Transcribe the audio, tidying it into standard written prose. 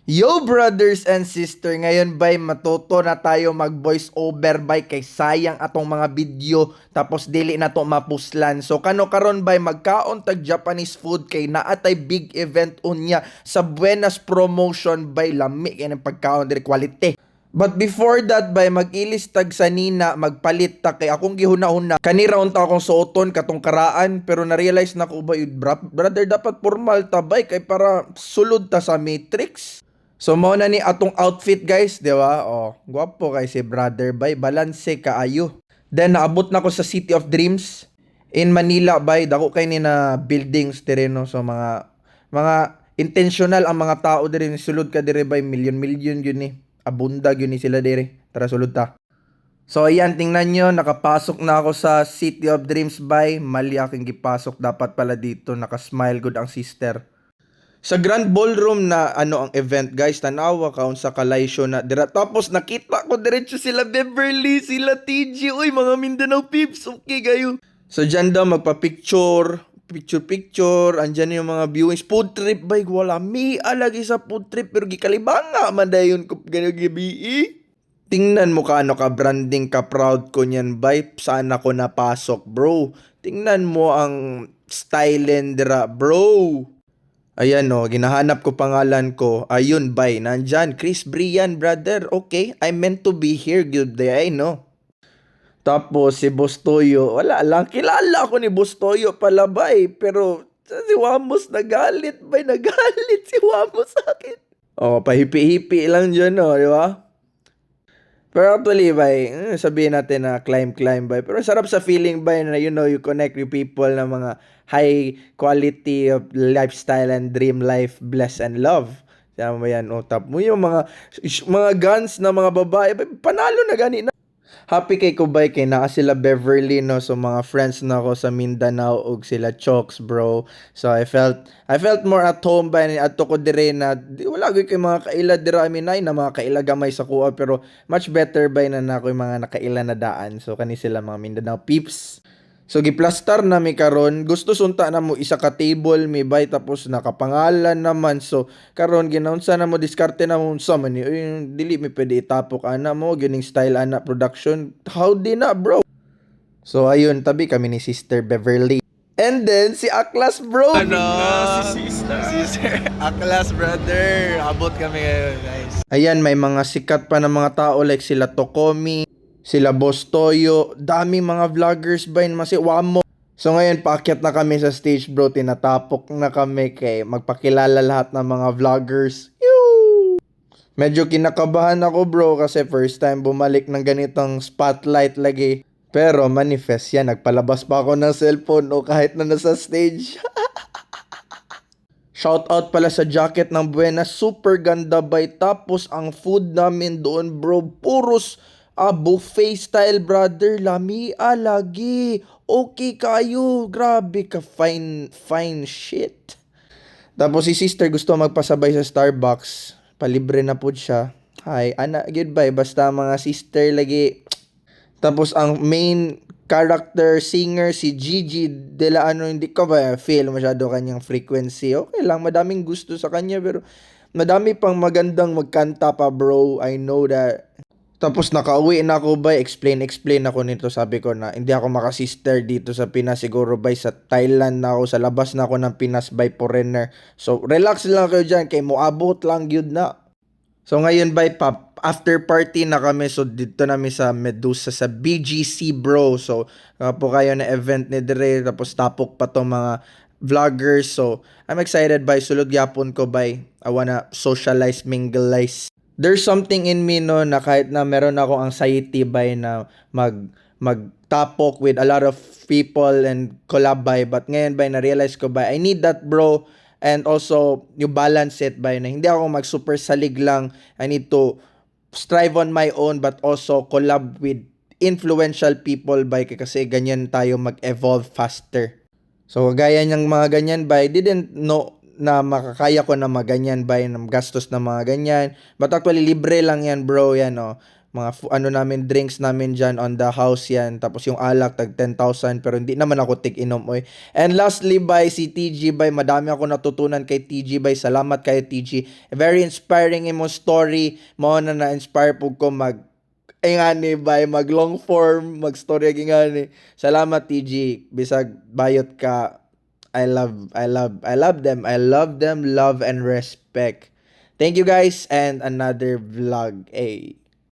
Yo brothers and sister, ngayon bay matuto na tayo mag voice over bay kay sayang atong mga video tapos dili na to mapuslan. So kano karon bay magkaon tag Japanese food kay naatay big event unya sa Buenas promotion bay lami kay ng pagkaon diri quality. But before that bay mag-ilis tag sa nina magpalit ta kay akong gihuna-huna. Kani raon ta akong suoton katong karaan pero na-realize na ko bay brother dapat formal ta bay kay para sulod ta sa matrix. So mo na ni atong outfit guys, di ba? Oh, gwapo kay si brother bay, balanse kaayo. Then naabot na ko sa City of Dreams in Manila bay, dako kay ni na buildings dire no. So mga intentional ang mga tao dire ni sulod ka dire bay, million yun ni. Abunda yun ni sila dire. Tara sulod ta. So ayan, tingnan nyo, nakapasok na ako sa City of Dreams bay. Mali aking gipasok, dapat pala dito, nakasmile good ang sister. Sa Grand Ballroom na ang event guys, tanawa kaon sa kalaysyo na dira. Tapos nakita ko diretso sila Beverly, sila TG, uy mga Mindanao peeps, okay kayo. So dyan daw magpa-picture, picture, andyan yung mga viewings. Food trip bay, wala mi alagi sa food trip pero gikalibanga man dayon ko ganyo gibi. Tingnan mo ka branding ka proud ko niyan bay, saan ako napasok bro. Tingnan mo ang style dira bro. Ayan o, ginahanap ko pangalan ko. Ayun, bay. Nandyan, Chris Brian, brother. Okay, I meant to be here. Good day, no? Tapos, si Bostoyo. Wala lang. Kilala ko ni Bostoyo pala, bay. Pero, si Wamos nagalit, bay. Nagalit si Wamos sa akin. Oh, pahipi-hipi lang dyan, no? Di ba? Pero actually, bay, sabihin natin na climb, bay. Pero sarap sa feeling, bay, na you connect with people na mga high quality of lifestyle and dream life, bless and love. Tama mo yan, tap mo yung mga guns na mga babae, bay, panalo na gani na. Happy kay Kubay kay naa sila Beverly no, so mga friends na ako sa Mindanao ug sila Chokes bro. So I felt more at home ba ni adto ko dire na wala gyud kay mga kaila dira ay na mga kaila gamay sa kuha pero much better ba na nako yung mga nakaila na daan. So kani sila mga Mindanao peeps. So giplastar na mi karon, gusto sunta na mo isa ka table mi bay tapos nakapangalan naman. So karon ginaunsa na mo diskarte na mo sa man ni dili mi pwede itapok ana mo gining style ana production. How di na bro. So ayun, tabi kami ni Sister Beverly. And then si Aklas bro. Si Sister Aklas brother. Abot kami ngayon guys. Ayan, may mga sikat pa na mga tao like sila Tokomi, sila Bostoyo, daming mga vloggers ba yun, Wamo. So ngayon, paakyat na kami sa stage bro, tinatapok na kami kay magpakilala lahat ng mga vloggers. Yoo! Medyo kinakabahan ako bro kasi first time bumalik ng ganitong spotlight lagi. Pero manifest yan, nagpalabas pa ako ng cellphone o kahit na nasa stage. Shoutout pala sa jacket ng Buenas, super ganda bay. Tapos ang food namin doon bro, puros buffet style brother, lami lagi. Okay kayo, grabe ka, fine shit. Tapos si sister gusto magpasabay sa Starbucks, palibre na po siya. Hi, ana, goodbye, basta mga sister lagi. Tapos ang main character singer si Gigi de la hindi ko ba feel masyado kanyang frequency. Okay lang, madaming gusto sa kanya pero madami pang magandang magkanta pa bro, I know that. Tapos nakauwi na ako ba, explain ako nito, sabi ko na hindi ako makasister dito sa Pinas, siguro ba sa Thailand na ako, sa labas na ako ng Pinas by foreigner. So relax lang kayo dyan, kay moabot lang yun na. So ngayon by after party na kami, so dito namin sa Medusa sa BGC bro. So po kayo na event ni Dre, tapos tapok pa tong mga vloggers. So I'm excited by sulod yapon ko by I wanna socialize, mingleize. There's something in me no na kahit na meron ako anxiety by na magtapok with a lot of people and collab by, but ngayon by na-realize ko by I need that bro, and also you balance it by na hindi ako mag super salig lang. I need to strive on my own but also collab with influential people by kasi ganyan tayo mag-evolve faster. So gaya niyang mga ganyan by didn't know na makakaya ko na maganyan ba yung gastos na mga ganyan. But actually, libre lang yan bro, yan mga ano namin, drinks namin dyan on the house yan. Tapos yung alak, tag 10,000. Pero hindi naman ako tig-inom, oy. And lastly, by si TG, by madami ako natutunan kay TG, by salamat kay TG. Very inspiring imo story. Mo na-inspire po ko ay nga ni, by mag long form, mag story nga ni. Salamat TG. Bisag bayot ka. I love them. I love them, love and respect. Thank you guys, and another vlog. Hey.